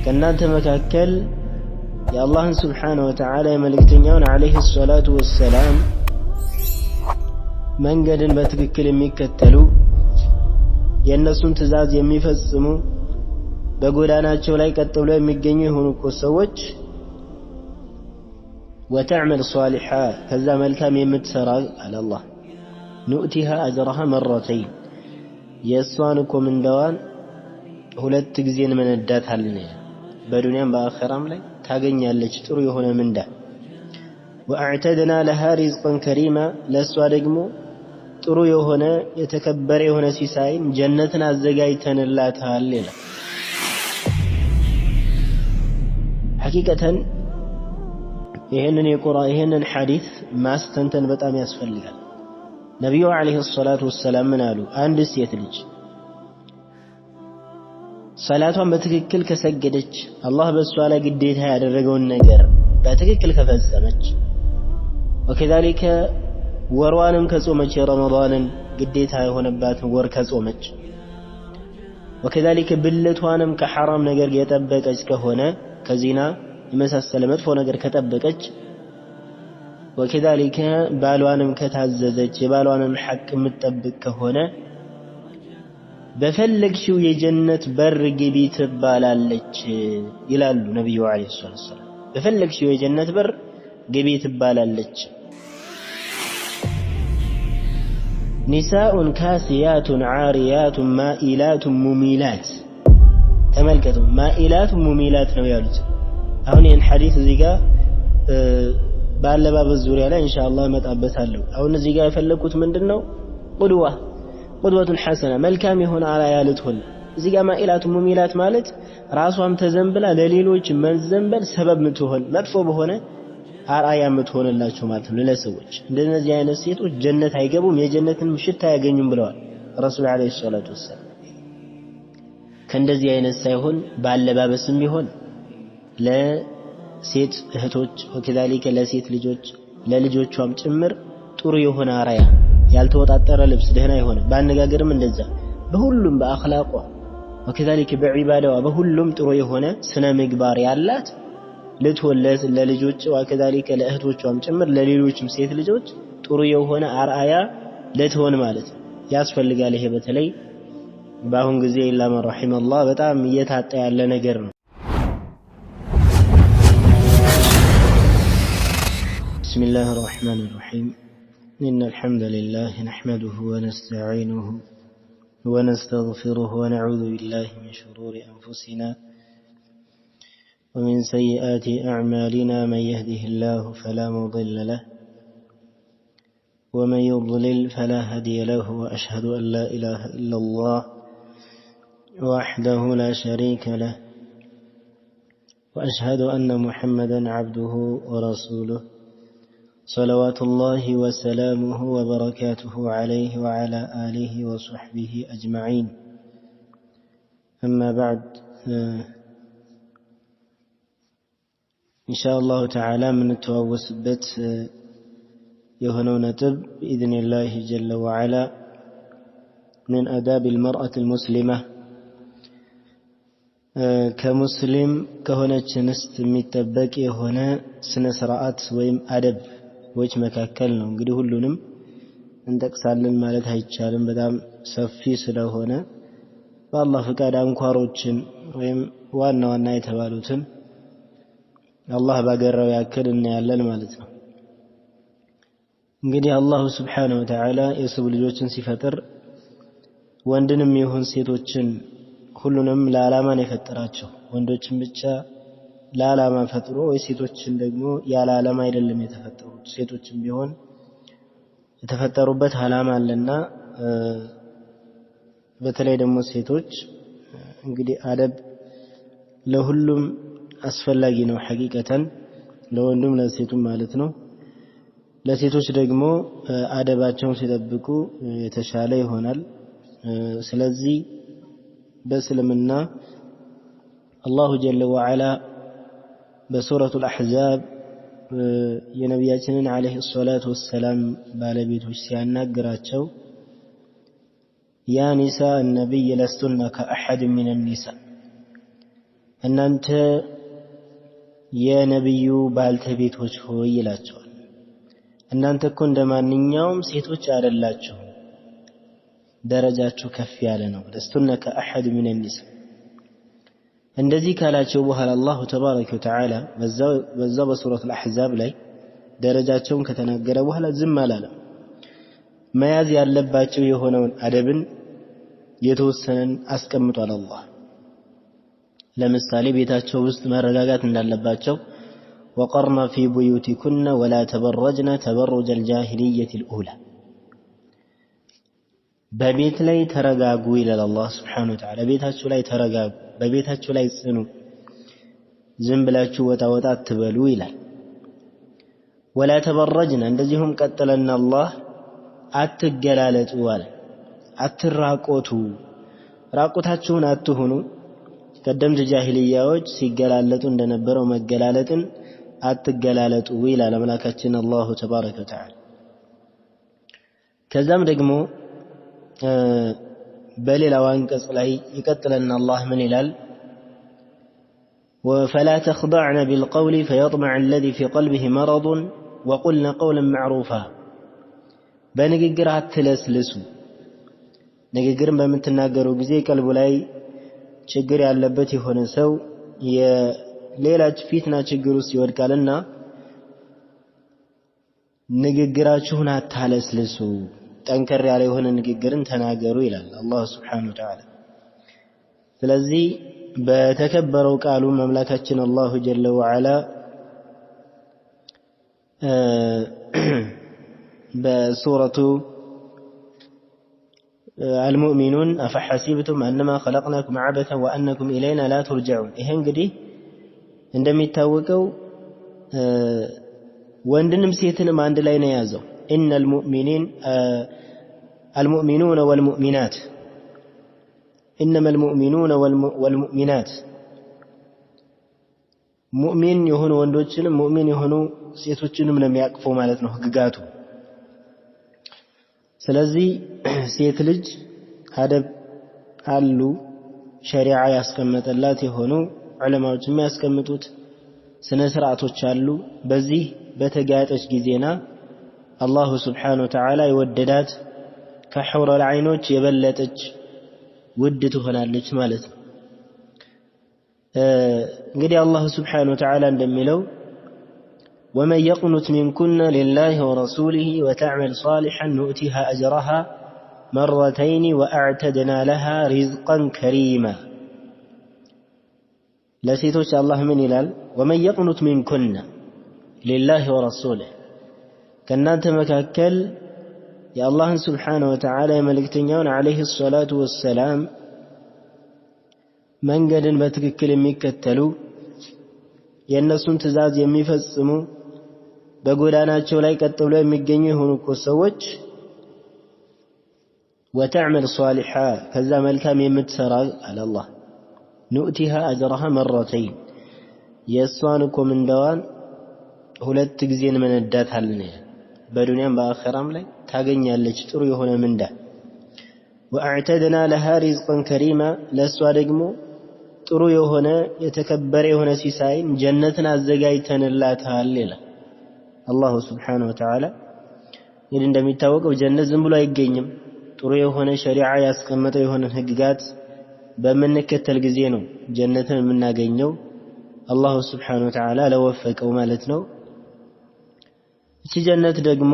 ከእናንተ መካከል የአላህን ስብሓነሁ ወተዓላ የመልእክተኛውን ዓለይሂ ሰላቱ ወሰላም መንገድን በትክክል የሚከተሉ የእነሱን ትእዛዝ የሚፈጽሙ በጎዳናቸው ላይ ቀጥ ብለው የሚገኙ የሆኑ እኮ ሰዎች ወተዕመል ሷሊሓ ከዛ መልካም የምትሰራ አለ አላህ ኑእቲሃ አጅረሃ መረተይን የእሷን እኮ ምንዳዋን ሁለት ጊዜ እንመነዳታለን በዱንያም በአኺራም ላይ ታገኛለች ጥሩ የሆነ ምንዳ ወአዕተድና ለሃ ሪዝቀን ከሪማ ለእሷ ደግሞ ጥሩ የሆነ የተከበረ የሆነ ሲሳይን ጀነትን አዘጋጅተንላታል ይላል። ሐቂቀተን ይህንን ሐዲስ ማስተንተን በጣም ያስፈልጋል። ነቢዩ ዓለይሂ ሰላቱ ወሰላም ምን አሉ? አንድ ሴት ልጅ ሰላቷን በትክክል ከሰገደች አላህ በእሷ ላይ ግዴታ ያደረገውን ነገር በትክክል ከፈጸመች ወከዛሊከ ወርዋንም ከጾመች የረመዳንን ግዴታ የሆነባትን ወር ከጾመች ወከዛሊከ ብልቷንም ከሐራም ነገር የጠበቀች ከሆነ ከዚና የመሳሰለ መጥፎ ነገር ከጠበቀች ወከዛሊከ ባሏንም ከታዘዘች የባሏንም ሐቅ የምትጠብቅ ከሆነ በፈለግሽው የጀነት በር ግቢ ትባላለች ይላሉ ነብዩ አለይሂ ሰላም። በፈለግሽው የጀነት በር ግቢ ትባላለች። ኒሳኡን ካሲያቱን ዓሪያቱን ማኢላቱን ሙሚላት ተመልከቱ፣ ማኢላቱን ሙሚላት ነው ያሉት። አሁን ይህን ሐዲስ እዚህ ጋር በአለባበስ ዙሪያ ላይ ኢንሻአላህ እመጣበታለሁ። አሁን እዚህ ጋር የፈለኩት ምንድነው ቁድወቱን ሐሰና መልካም የሆነ አርአያ ልትሆን። እዚህ ጋር ማኢላቱ ሙሚላት ማለት ራሷም ተዘንብላ ለሌሎች መዘንበል ሰበብ ምትሆን መጥፎ በሆነ አርአያ ምትሆንላቸው ማለት ነው ለሰዎች። እንደነዚህ አይነት ሴቶች ጀነት አይገቡም፣ የጀነትን ሽታ አያገኙም ብለዋል ረሱል አለይሂ ሰላቱ ወሰለም። ከእንደዚህ አይነት ሳይሆን ባለባበስም ቢሆን ለሴት እህቶች ወከዛሊከ ለሴት ልጆች ለልጆቿም ጭምር ጥሩ የሆነ አርአያ ያልተወጣጠረ ልብስ ደህና የሆነ ባነጋገርም እንደዛ በሁሉም በአኽላቋ ወከዛሊከ በዒባዳዋ በሁሉም ጥሩ የሆነ ስነ ምግባር ያላት ልትወለስ ለልጆች ወከዛሊከ ለእህቶቿም ጭምር ለሌሎችም ሴት ልጆች ጥሩ የሆነ አርአያ ልትሆን ማለት ያስፈልጋል። ይሄ በተለይ በአሁን ጊዜ ኢላ መን ረሒመላህ በጣም እየታጣ ያለ ነገር ነው። ቢስሚላሂ ረሕማኒ ረሒም إن الحمد لله نحمده ونستعينه ونستغفره ونعوذ بالله من شرور أنفسنا ومن سيئات أعمالنا من يهده الله فلا مضل له ومن يضلل فلا هادي له وأشهد أن لا إله إلا الله وحده لا شريك له وأشهد أن محمدا عبده ورسوله صلوات الله وسلامه وبركاته عليه وعلى آله وصحبه أجمعين. أما بعد إن شاء الله تعالى من التوسط بيت يهنو نتب بإذن الله جل وعلا من آداب المرأة المسلمة كمسلم كهنة نست متبك يهنا سنسرعات ويم أدب ወጭ መካከል ነው። እንግዲህ ሁሉንም እንጠቅሳለን ማለት አይቻልም፣ በጣም ሰፊ ስለሆነ በአላህ ፍቃድ አንኳሮችን ወይም ዋና ዋና የተባሉትን አላህ ባገራው ያክል እናያለን ማለት ነው። እንግዲህ አላህ Subhanahu Wa Ta'ala የሰው ልጆችን ሲፈጥር ወንድንም ይሁን ሴቶችን ሁሉንም ለዓላማ ነው የፈጠራቸው። ወንዶችን ብቻ ለዓላማ ፈጥሮ ወይ ሴቶችን ደግሞ ያለ ዓላማ አይደለም የተፈጠሩት። ሴቶችም ቢሆን የተፈጠሩበት ዓላማ አለና በተለይ ደግሞ ሴቶች እንግዲህ አደብ ለሁሉም አስፈላጊ ነው ሐቂቀተን ለወንዱም ለሴቱም ማለት ነው። ለሴቶች ደግሞ አደባቸውን ሲጠብቁ የተሻለ ይሆናል። ስለዚህ በእስልምና አላሁ ጀለ ወዐላ በሱረቱል አሕዛብ የነቢያችንን ዓለይሂ ሰላቱ ወሰላም ባለቤቶች ሲያናግራቸው ያ ኒሳ ነቢይ ለስቱነ ከአሐድ ሚነ ኒሳ እናንተ የነብዩ ባልተቤቶች ሆይ ይላቸዋል። እናንተ እኮ እንደማንኛውም ሴቶች አይደላችሁ፣ ደረጃችሁ ከፍ ያለ ነው። ለስቱነ ከአሐድ ሚን النሳ። እንደዚህ ካላቸው በኋላ አላሁ ተባረከ ወተዓላ በዛው በሱረት አልአሕዛብ ላይ ደረጃቸውን ከተናገረ በኋላ ዝም አላለም። መያዝ ያለባቸው የሆነውን አደብን የተወሰነን አስቀምጧል አላህ። ለምሳሌ ቤታቸው ውስጥ መረጋጋት እንዳለባቸው ወቀርና ፊ ቡዩቲኩነ ወላ ተበረጅነ ተበሩጀ الجاهلية الأولى በቤት ላይ ተረጋጉ ይላል አላህ Subhanahu Wa Ta'ala። ቤታችሁ ላይ ተረጋጉ፣ በቤታችሁ ላይ ጽኑ፣ ዝም ብላችሁ ወጣ ወጣ አትበሉ ይላል። ወላ ተበረጅነ እንደዚሁም ቀጠለና አላህ አትገላለጡ አለ። አትራቆቱ፣ ራቆታችሁን አትሁኑ። ቀደምት ጃሂልያዎች ሲገላለጡ እንደነበረው መገላለጥን አትገላለጡ ይላል አምላካችን አላሁ ተባረከ ወተዓላ። ከዛም ደግሞ በሌላው አንቀጽ ላይ ይቀጥልና አላህ ምን ይላል? وفلا تخضعن بالقول فيطمع الذي في قلبه مرض وقلن قولا معروفا በንግግር አትለስልሱ። ንግግርን በምትናገሩ ጊዜ ቀልቡ ላይ ችግር ያለበት የሆነ ሰው የሌላ ፊትና ችግር ውስጥ ይወድቃልና ንግግራችሁን አታለስልሱ፣ ጠንከር ያለ የሆነ ንግግርን ተናገሩ ይላል አላህ Subhanahu Wa Ta'ala። ስለዚህ በተከበረው ቃሉ መምላካችን አላሁ ጀለ ወዐላ በሱረቱ المؤمنون أفحسبتم أنما خلقناكم عبثا وأنكم إلينا لا ترجعون። ይሄ እንግዲህ እንደሚታወቀው ወንድንም ሴትንም አንድ ላይ ነው ያዘው። إن المؤمنون والمؤمنات إنما المؤمنون والمؤمنات ሙእሚን የሆኑ ወንዶችንም ሙእሚን የሆኑ ሴቶችንም ነው የሚያቅፈው ማለት ነው ህግጋቱ። ስለዚህ ሴት ልጅ አደብ አሉ ሸሪዓ ያስቀመጠላት የሆኑ ዑለማዎች የሚያስቀምጡት ስነ ስርዓቶች አሉ። በዚህ በተጋጠች ጊዜና አላሁ Subhanahu Wa Ta'ala የወደዳት ከሑረል ዐይኖች የበለጠች ውድ ትሆናለች ማለት ነው። እንግዲህ አላሁ Subhanahu Wa Ta'ala እንደሚለው ومن يقنت منكن لله ورسوله وتعمل صالحا نؤتها أجرها مرتين وأعتدنا لها رزقا كريما. لسيتوش الله من إلال ومن يقنت منكن لله ورسوله كنانت مكاكل يا الله سبحانه وتعالى ملكتنيون عليه الصلاة والسلام من قد بتككل ميكتلو የነሱን ትእዛዝ የሚፈጽሙ በጎዳናቸው ላይ ቀጥ ብለው የሚገኙ የሆኑ ሰዎች وتعمل صالحا ከዛ መልካም የምትሰራ አለ አላህ نؤتها أجرها مرتين የሷን ኮመንዳዋን ሁለት ጊዜ እንመነዳታለን። በዱንያም በአኺራም ላይ ታገኛለች ጥሩ የሆነ ምንዳ። وأعتدنا لها رزقا كريما ለሷ ደግሞ ጥሩ የሆነ የተከበረ የሆነ ሲሳይን ጀነትን አዘጋጅተንላታል ይላል አላሁ Subhanahu Wa Ta'ala። ይህ እንደሚታወቀው ጀነት ዝም ብሎ አይገኝም። ጥሩ የሆነ ሸሪዓ ያስቀመጠው የሆነ ህግጋት በመነከተል ጊዜ ነው ጀነትን የምናገኘው አላሁ Subhanahu Wa Ta'ala ለወፈቀው ማለት ነው። እቺ ጀነት ደግሞ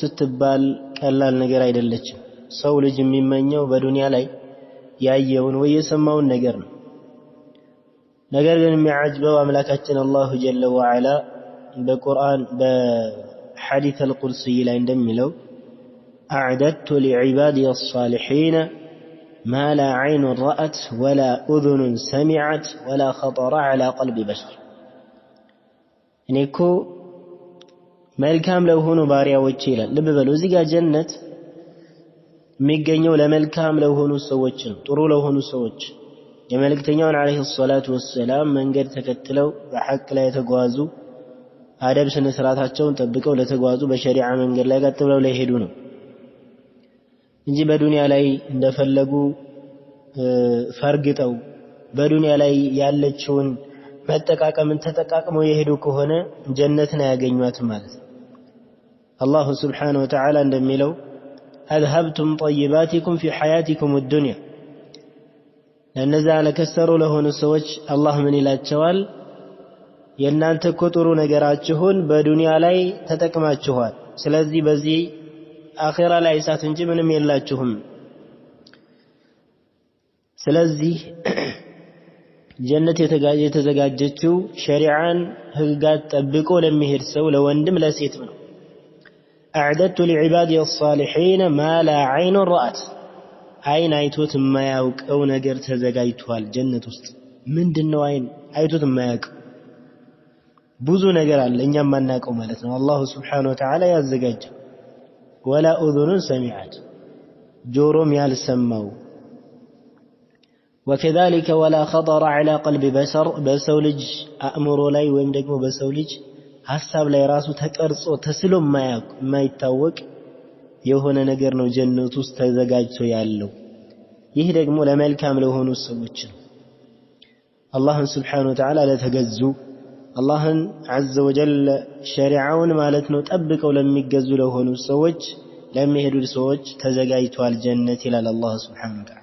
ስትባል ቀላል ነገር አይደለችም። ሰው ልጅ የሚመኘው በዱንያ ላይ ያየውን ወይ የሰማውን ነገር ነው። ነገር ግን የሚያጅበው አምላካችን አላሁ ጀለ ወዐላ በቁርአን በሐዲስ አልቁርሲ ላይ እንደሚለው أعددت لعبادي الصالحين ما لا عين رأت ولا أذن سمعت ولا خطر على قلب بشر. እኔኮ መልካም ለሆኑ ባሪያዎች ይላል። ልብ በሉ እዚህ ጋር ጀነት የሚገኘው ለመልካም ለሆኑ ሰዎች ነው፣ ጥሩ ለሆኑ ሰዎች የመልእክተኛውን አለይሂ ሰላቱ ወሰላም መንገድ ተከትለው በሐቅ ላይ የተጓዙ አደብ ስነ ስርዓታቸውን ጠብቀው ለተጓዙ በሸሪዓ መንገድ ላይ ቀጥ ብለው ለሄዱ ነው እንጂ በዱንያ ላይ እንደፈለጉ ፈርግጠው በዱንያ ላይ ያለችውን መጠቃቀምን ተጠቃቅመው የሄዱ ከሆነ ጀነትን አያገኟትም ማለት ነው። አላሁ ስብሓነሁ ወተዓላ እንደሚለው አዝሀብቱም ጠይባቲኩም ፊ ሐያቲኩም አዱንያ ለነዛ ለከሰሩ ለሆኑ ሰዎች አላህ ምን ይላቸዋል? የእናንተ እኮ ጥሩ ነገራችሁን በዱንያ ላይ ተጠቅማችኋል። ስለዚህ በዚህ አኺራ ላይ እሳት እንጂ ምንም የላችሁም። ስለዚህ ጀነት የተዘጋጀችው ሸሪዓን ህግጋት ጠብቆ ለሚሄድ ሰው ለወንድም ለሴትም ነው። أعددت لعبادي الصالحين ما لا عين رأت አይን አይቶት የማያውቀው ነገር ተዘጋጅቷል ጀነት ውስጥ። ምንድነው አይን አይቶት የማያውቅ? ብዙ ነገር አለ እኛም ማናውቀው ማለት ነው። አላሁ ስብሓነሁ ወተዓላ ያዘጋጀው። ወላ ኡዙኑን ሰሚዐት ጆሮም ያልሰማው። ወከዛሊከ ወላ ኸጠረ ዐላ ቀልቢ በሸር በሰው ልጅ አእምሮ ላይ ወይም ደግሞ በሰው ልጅ ሐሳብ ላይ ራሱ ተቀርጾ ተስሎ የማይታወቅ የሆነ ነገር ነው ጀነት ውስጥ ተዘጋጅቶ ያለው። ይህ ደግሞ ለመልካም ለሆኑ ሰዎች ነው። አላህን ስብሓነሁ ወተዓላ ለተገዙ አላህን ዐዘ ወጀል ሸሪዓውን ማለት ነው ጠብቀው ለሚገዙ ለሆኑ ሰዎች ለሚሄዱ ሰዎች ተዘጋጅቷል ጀነት ይላል አላህ ስብሓነሁ ወተዓላ።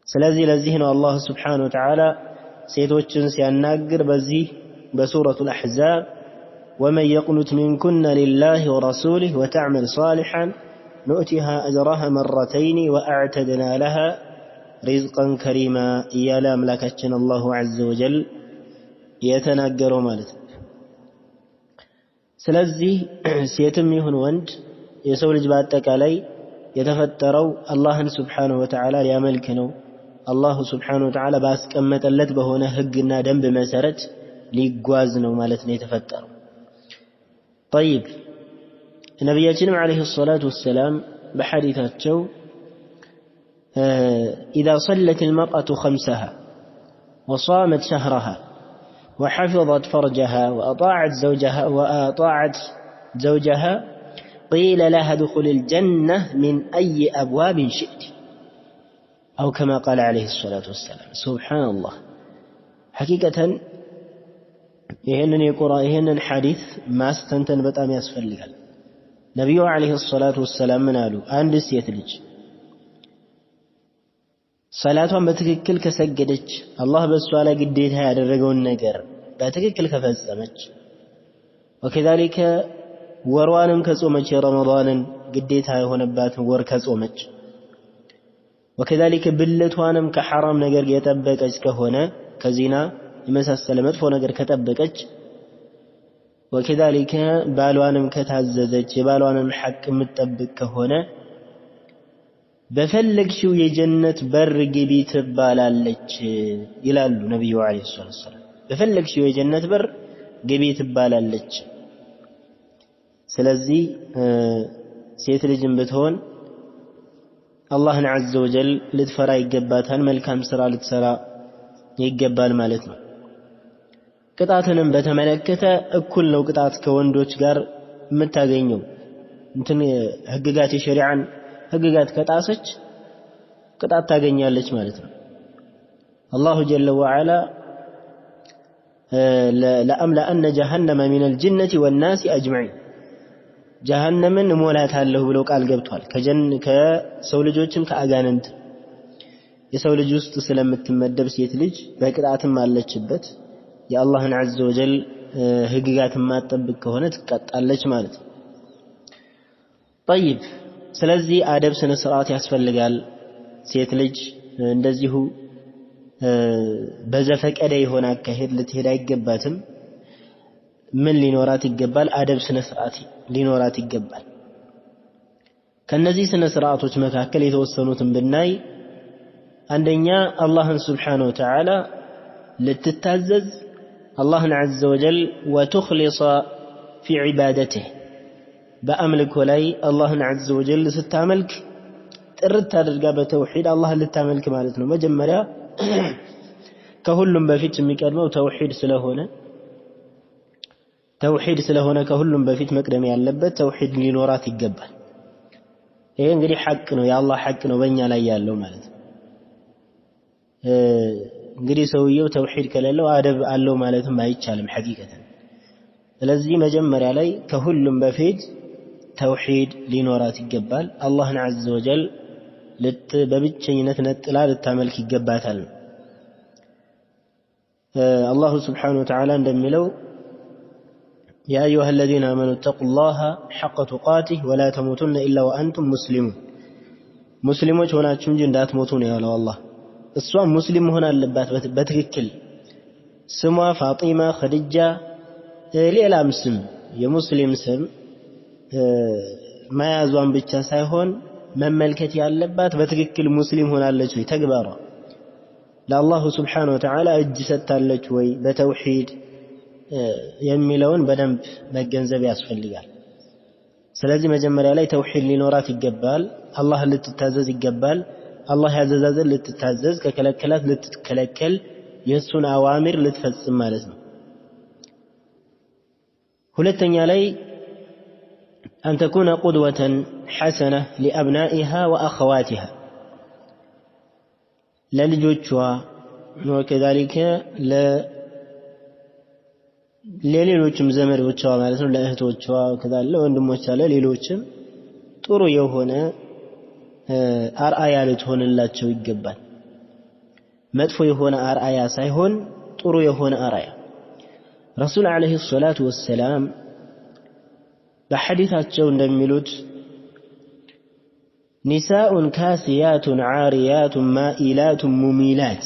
ስለዚህ ለዚህ ነው አላህ ስብሓነሁ ወተዓላ ሴቶችን ሲያናግር በዚህ በሱረቱል አሕዛብ ወመን የቅኑት ሚንኩነ ሊላሂ ወረሱሊሂ ወተዕመል ሷሊሐን ኑእቲሃ አጅረሃ መረተይኒ ወአዕተድና ለሃ ሪዝቀን ከሪማ እያለ አምላካችን አላሁ ዐዘ ወጀል የተናገረው ማለት ነው። ስለዚህ ሴትም ይሁን ወንድ የሰው ልጅ በአጠቃላይ የተፈጠረው አላህን ስብሓነሁ ወተዓላ ሊያመልክ ነው። አላሁ ስብሓነሁ ወተዓላ ባስቀመጠለት በሆነ ህግና ደንብ መሰረት ሊጓዝ ነው ማለት ነው የተፈጠረው። طيب ነብያችንም አለይሂ ሰላቱ ወሰላም በሐዲታቸው إذا صلت المرأة خمسها وصامت شهرها وحفظت فرجها وأطاعت زوجها قيل لها ادخل الجنة من أي أبواب شئت أو كما قال عليه الصلاة والسلام. سبحان الله. حقيقة ይህንን ሐዲስ ማስተንተን በጣም ያስፈልጋል። ነቢዩ አለይሂ ሰላቱ ወሰላም ምን አሉ? አንድ ሴት ልጅ ሰላቷን በትክክል ከሰገደች አላህ በእሷ ላይ ግዴታ ያደረገውን ነገር በትክክል ከፈጸመች ወከዛሊከ ወርዋንም ከጾመች የረመዳንን ግዴታ የሆነባትን ወር ከጾመች ወከዛሊከ ብልቷንም ከሐራም ነገር የጠበቀች ከሆነ ከዚና የመሳሰለ መጥፎ ነገር ከጠበቀች ወከዛሊከ ባሏንም ከታዘዘች የባሏንም ሐቅ የምትጠብቅ ከሆነ በፈለግሽው የጀነት በር ግቢ ትባላለች ይላሉ ነብዩ አለይሂ ሰላም። በፈለግሽው የጀነት በር ግቢ ትባላለች። ስለዚህ ሴት ልጅም ብትሆን አላህን ዐዘ ወጀል ልትፈራ ይገባታል። መልካም ስራ ልትሰራ ይገባል ማለት ነው። ቅጣትንም በተመለከተ እኩል ነው ቅጣት ከወንዶች ጋር የምታገኘው። ህግጋት የሸሪዓን ህግጋት ከጣሰች ቅጣት ታገኛለች ማለት ነው። አላሁ ጀለ ወዐላ ለአምለአነ ጀሀነመ ሚነል ጅነቲ ወናሲ አጅመዒን ጀሀነምን እሞላታለሁ ብሎ ቃል ገብቷል። ከሰው ልጆችም ከአጋንንት የሰው ልጅ ውስጥ ስለምትመደብ ሴት ልጅ በቅጣትም አለችበት። የአላህን ዐዘ ወጀል ህግጋት ማጠብቅ ከሆነ ትቀጣለች ማለት ነው። طيب ስለዚህ አደብ ስነ ስርዓት ያስፈልጋል። ሴት ልጅ እንደዚሁ በዘፈቀደ የሆነ አካሄድ ልትሄድ አይገባትም። ምን ሊኖራት ይገባል? አደብ ስነ ስርዓት ሊኖራት ይገባል። ከነዚህ ስነ ስርዓቶች መካከል የተወሰኑትን ብናይ አንደኛ አላህን ስብሓነሁ ወተዓላ ልትታዘዝ አላህን ዐዘ ወጀል ወትኽሊሰ ፊ ዒባደቲህ በአምልኮ ላይ አላህን ዐዘ ወጀል ስታመልክ ጥርት አድርጋ በተውሂድ አላህን ልታመልክ ማለት ነው። መጀመሪያ ከሁሉም በፊት የሚቀድመው ተውሂድ ስለሆነ ከሁሉም በፊት መቅደም ያለበት ተውሂድ ሊኖራት ይገባል። ይሄ እንግዲህ ሐቅ ነው፣ የአላህ ሐቅ ነው በእኛ ላይ ያለው ማለት ነው። እንግዲህ ሰውየው ተውሂድ ከሌለው አደብ አለው ማለትም አይቻልም ሐቂቀተን። ስለዚህ መጀመሪያ ላይ ከሁሉም በፊት ተውሂድ ሊኖራት ይገባል። አላህን ዐዘ ወጀል በብቸኝነት ነጥላ ልታመልክ ይገባታል። አላሁ ስብሓነሁ ወተዓላ እንደሚለው ያ አዩሃ አለዚነ አመኑ ተቁላህ ሐቀ ቱቃቲህ ወላ ተሙቱነ ኢላ ወአንቱም ሙስሊሙን፣ ሙስሊሞች ሆናችሁ እንጂ እንዳትሞቱ ነው ያለው አላህ። እሷም ሙስሊም መሆን አለባት በትክክል ስሟ ፋጢማ፣ ኸዲጃ፣ ሌላም ስም የሙስሊም ስም መያዟን ብቻ ሳይሆን መመልከት ያለባት በትክክል ሙስሊም ሆናለች ወይ፣ ተግባሯ ለአላሁ ስብሓነሁ ወተዓላ እጅ ሰጥታለች ወይ በተውሂድ የሚለውን በደንብ መገንዘብ ያስፈልጋል። ስለዚህ መጀመሪያ ላይ ተውሂድ ሊኖራት ይገባል። አላህን ልትታዘዝ ይገባል። አላህ ያዘዛትን ልትታዘዝ፣ ከከለከላት ልትከለከል፣ የእሱን አዋሚር ልትፈጽም ማለት ነው። ሁለተኛ ላይ አን ተኩነ ቁድወተን ሐሰነ ሊአብናኢሃ ወአኸዋቲሃ፣ ለልጆቿ ወከዛሊከ ለሌሎችም ዘመዶቿ ማለት ነው፣ ለእህቶቿ ከዛ ለወንድሞቿ ለሌሎችም ጥሩ የሆነ አርአያ ልትሆንላቸው ይገባል። መጥፎ የሆነ አርአያ ሳይሆን ጥሩ የሆነ አርአያ። ረሱል ዓለይሂ ሰላቱ ወሰላም በሐዲታቸው እንደሚሉት ኒሳኡን ካሲያቱን ዓሪያቱን ማኢላቱን ሙሚላት።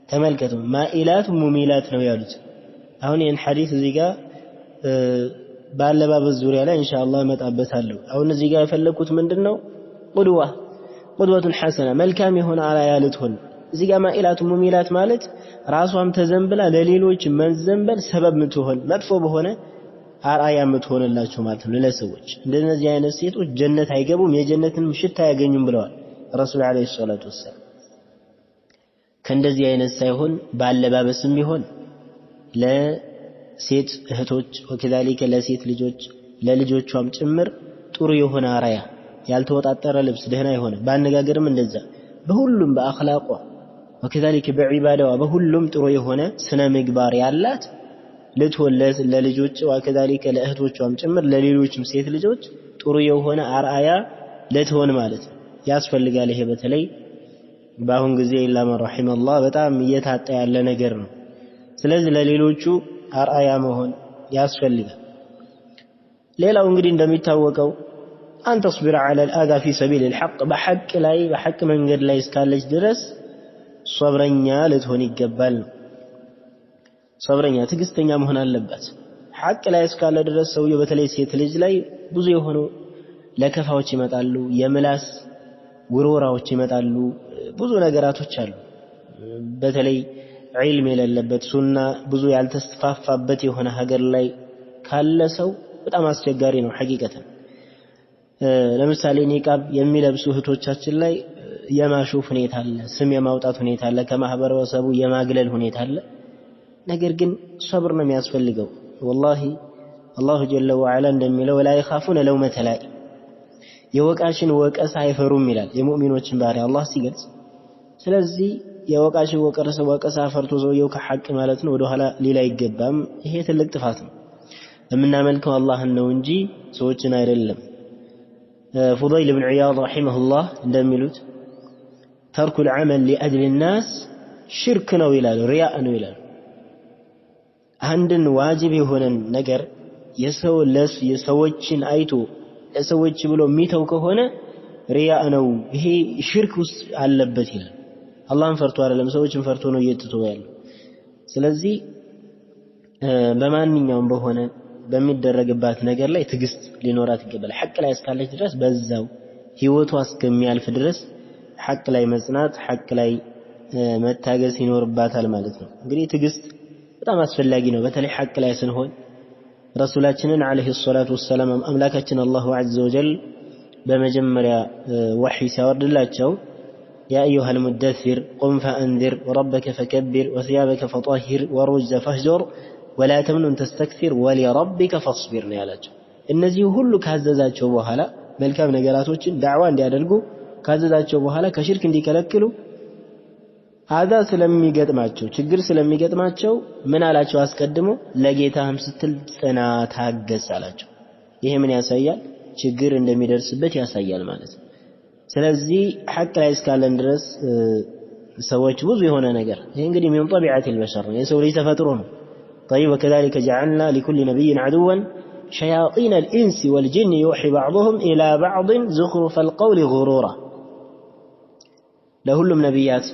ተመልከቱ፣ ማኢላቱን ሙሚላት ነው ያሉት። አሁን ይህን ሐዲስ እዚህ ጋር ባለባበስ ዙሪያ ላይ ኢንሻአላህ እመጣበታለሁ። አሁን እዚህ ጋር የፈለኩት ምንድነው? ቁድወቱን ሐሰና፣ መልካም የሆነ አርአያ ልትሆን። እዚህ ጋር ማኢላቱን ሙሚላት ማለት ራሷም ተዘንብላ ለሌሎች መንዘንበል ሰበብ ምትሆን መጥፎ በሆነ አርአያ ምትሆንላቸው ማለት ነው ለሰዎች። እንደነዚህ አይነት ሴቶች ጀነት አይገቡም፣ የጀነትን ሽታ አያገኙም ብለዋል ረሱል ዓለይሂ ሰላቱ ወሰላም። ከእንደዚህ አይነት ሳይሆን ባለባበስም ቢሆን ለሴት እህቶች ወከዛሊከ ለሴት ልጆች ለልጆቿም ጭምር ጥሩ የሆነ አርአያ፣ ያልተወጣጠረ ልብስ፣ ደህና የሆነ ባነጋገርም እንደዛ፣ በሁሉም በአኽላቋ ወከዛሊከ በዒባዳዋ በሁሉም ጥሩ የሆነ ስነ ምግባር ያላት ልትሆን ለልጆች ወከዛሊከ ለእህቶቿም ጭምር ለሌሎችም ሴት ልጆች ጥሩ የሆነ አርአያ ልትሆን ማለት ያስፈልጋል። ይሄ በተለይ በአሁን ጊዜ ኢላ መን ረሒመላህ በጣም እየታጣ ያለ ነገር ነው። ስለዚህ ለሌሎቹ አርአያ መሆን ያስፈልጋል። ሌላው እንግዲህ እንደሚታወቀው አን ተስቢረ ዐለል አዛ ፊ ሰቢሊል ሐቅ፣ በሐቅ መንገድ ላይ እስካለች ድረስ ሶብረኛ ልትሆን ይገባል ነው። ሶብረኛ ትዕግስተኛ መሆን አለባት። ሐቅ ላይ እስካለ ድረስ ሰውየው በተለይ ሴት ልጅ ላይ ብዙ የሆኑ ለከፋዎች ይመጣሉ፣ የምላስ ውርወራዎች ይመጣሉ፣ ብዙ ነገራቶች አሉ። በተለይ ዒልም የሌለበት ሱና ብዙ ያልተስፋፋበት የሆነ ሀገር ላይ ካለ ሰው በጣም አስቸጋሪ ነው ሐቂቀተን። ለምሳሌ ኒቃብ የሚለብሱ እህቶቻችን ላይ የማሾፍ ሁኔታ አለ፣ ስም የማውጣት ሁኔታ አለ፣ ከማህበረሰቡ የማግለል ሁኔታ አለ። ነገር ግን ሰብር ነው የሚያስፈልገው። ወላሂ አላሁ ጀለ ወዐላ እንደሚለው ወላ ይኻፉነ ለውመተ ላኢም፣ የወቃሽን ወቀሳ አይፈሩም ይላል የሙእሚኖችን ባህሪ አላህ ሲገልጽ። ስለዚህ የወቃሽን ወቀሳ ፈርቶ ሰውየው ከሐቅ ማለት ነው ወደ ኋላ ሌላ አይገባም። ይሄ ትልቅ ጥፋት ነው። የምናመልከው አላህን ነው እንጂ ሰዎችን አይደለም። ፉደይል ብን ዒያድ ረሒመሁላህ እንደሚሉት ተርኩል ዐመል ሊአጅሊ ናስ ሽርክ ነው ይላሉ፣ ሪያእ ነው ይላሉ። አንድን ዋጅብ የሆነን ነገር የሰዎችን አይቶ ለሰዎች ብሎ የሚተው ከሆነ ሪያእ ነው፣ ይሄ ሽርክ ውስጥ አለበት ይላል። አላህን ፈርቶ አይደለም ሰዎችን ፈርቶ ነው እየተተወ ያለው። ስለዚህ በማንኛውም በሆነ በሚደረግባት ነገር ላይ ትዕግስት ሊኖራት ይገባል። ሐቅ ላይ እስካለች ድረስ በዛው ህይወቷ እስከሚያልፍ ድረስ ሐቅ ላይ መጽናት፣ ሐቅ ላይ መታገስ ይኖርባታል ማለት ነው። እንግዲህ ትዕግስት በጣም አስፈላጊ ነው። በተለይ ሐቅ ላይ ስንሆን ረሱላችንን ዓለይሂ ሰላቱ ወሰላም አምላካችን አላሁ ዐዘ ወጀል በመጀመሪያ ወሕይ ሲያወርድላቸው ያ አዩሀል ሙደሲር ቁም ፈአንዚር ወረበከ ፈከቢር ወሲያበከ ፈጠሂር ወሩጅዘ ፈህጁር ወላ ተምኑን ተስተክሲር ወሊረቢከ ፈስቢር ነው ያላቸው። እነዚህ ሁሉ ካዘዛቸው በኋላ መልካም ነገራቶችን ዳዕዋ እንዲያደርጉ ካዘዛቸው በኋላ ከሽርክ እንዲከለክሉ አዛ ስለሚገጥማቸው ችግር ስለሚገጥማቸው ምን አላቸው አስቀድሞ ለጌታህም ስትል ጽና ታገስ አላቸው ይሄ ምን ያሳያል ችግር እንደሚደርስበት ያሳያል ማለት ነው ስለዚህ ሐቅ ላይ እስካለን ድረስ ሰዎች ብዙ የሆነ ነገር ይሄ እንግዲህ من طبيعة البشر የሰው ልጅ ተፈጥሮ ነው طيب وكذلك جعلنا لكل نبي عدوا شياطين الإنس والجن يوحي بعضهم إلى بعض زخرف القول غرورا ለሁሉም ነብያት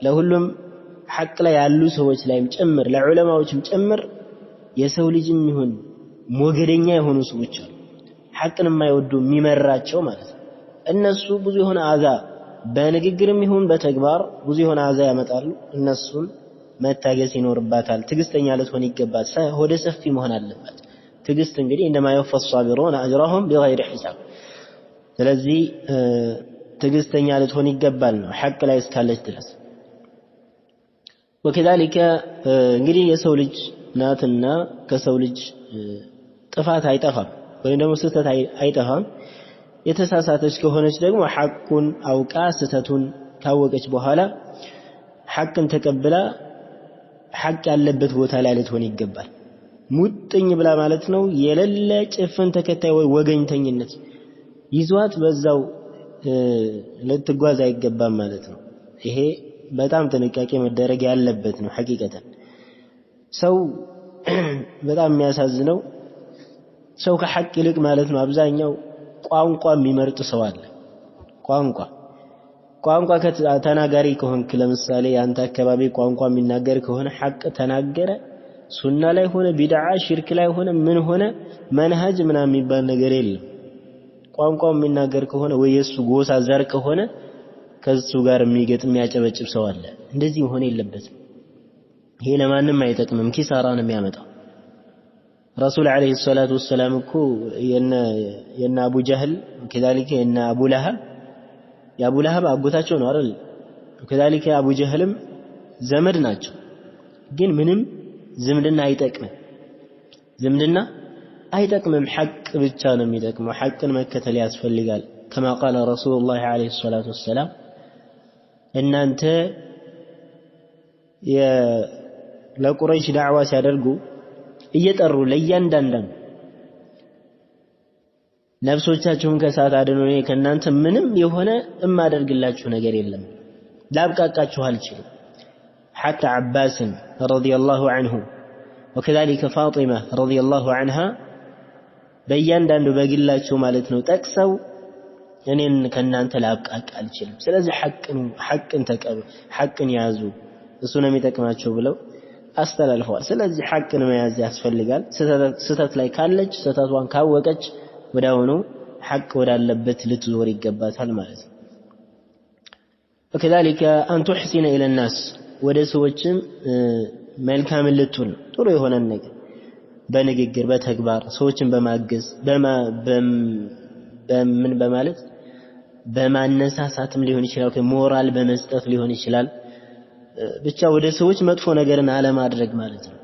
ለሁሉም ሐቅ ላይ ያሉ ሰዎች ላይም ጨምር ለዑለማዎችም ጨምር የሰው ልጅም ይሁን ሞገደኛ የሆኑ ሰዎች አሉ ሐቅን የማይወዱ የሚመራቸው ማለት ነው እነሱ ብዙ የሆነ አዛ በንግግርም ይሁን በተግባር ብዙ የሆነ አዛ ያመጣሉ እነሱን መታገስ ይኖርባታል ትግስተኛ ልትሆን ይገባል ሆደ ሰፊ መሆን አለባት ትግስት እንግዲህ እንደማ يفصابرون اجرهم بغير حساب ስለዚህ ትግስተኛ ልትሆን ይገባል ነው ሐቅ ላይ እስካለች ድረስ وكذلك እንግዲህ የሰው ልጅ ናትና ከሰው ልጅ ጥፋት አይጠፋም ወይም ደግሞ ስህተት አይጠፋም የተሳሳተች ከሆነች ደግሞ ሐቁን አውቃ ስህተቱን ካወቀች በኋላ ሐቅን ተቀብላ ሐቅ ያለበት ቦታ ላይ ልትሆን ይገባል ሙጥኝ ብላ ማለት ነው የሌለ ጭፍን ተከታይ ወይ ወገኝተኝነት ይዟት በዛው ልትጓዝ አይገባም ማለት ነው ይሄ በጣም ጥንቃቄ መደረግ ያለበት ነው ሐቂቀተን ሰው በጣም የሚያሳዝነው ሰው ከሐቅ ይልቅ ማለት ነው አብዛኛው ቋንቋ የሚመርጥ ሰው አለ ቋንቋ ከተናጋሪ ከሆንክ ለምሳሌ አንተ አካባቢ ቋንቋ የሚናገር ከሆነ ሐቅ ተናገረ ሱና ላይ ሆነ ቢድዓ ሽርክ ላይ ሆነ ምን ሆነ መንሃጅ ምናምን የሚባል ነገር የለም ቋንቋው የሚናገር ከሆነ ወይ የሱ ጎሳ ዘር ከሆነ ከሱ ጋር የሚገጥም የሚያጨበጭብ ሰው አለ እንደዚህ መሆን የለበትም ይሄ ለማንም አይጠቅምም ኪሳራ ነው የሚያመጣው ረሱል አለይሂ ሰላቱ ወሰለም እኮ የነ አቡ ጀህል ከذلك የነ አቡ ለሃብ የአቡ ለሃብ አጎታቸው ነው አይደል ከذلك አቡ ጀህልም ዘመድ ናቸው ግን ምንም ዝምድና አይጠቅምም ሐቅ ብቻ ነው የሚጠቅመው ሐቅን መከተል ያስፈልጋል كما قال رسول الله عليه الصلاة والسلام እናንተ ለቁረይሽ ዳዕዋ ሲያደርጉ እየጠሩ ለእያንዳንዱ ነፍሶቻችሁን ከሳት አድኑ ከናንተ ምንም የሆነ እማደርግላችሁ ነገር የለም ላብቃቃችሁ አልችልም حتى عباس رضي الله عنه وكذلك فاطمة رضي الله عنها በእያንዳንዱ በግላቸው ማለት ነው ጠቅሰው እኔን ከናንተ ላብቃቃ አልችልም ስለዚህ ሐቅን ተቀበሉ ሐቅን ያዙ እሱ ነው የሚጠቅማቸው ብለው አስተላልፈዋል ስለዚህ ሐቅን መያዝ ያስፈልጋል ስህተት ላይ ካለች ስህተቷን ካወቀች ወዳውኑ ሐቅ ወዳለበት ልትዞር ይገባታል ማለት ነው وكذلك أن تحسن إلى الناس ወደ ሰዎችም መልካም ልትሆን ጥሩ የሆነ ነገር በንግግር በተግባር ሰዎችን በማገዝ በምን በማለት በማነሳሳትም ሊሆን ይችላል ሞራል በመስጠት ሊሆን ይችላል ብቻ ወደ ሰዎች መጥፎ ነገርን አለማድረግ ማለት ነው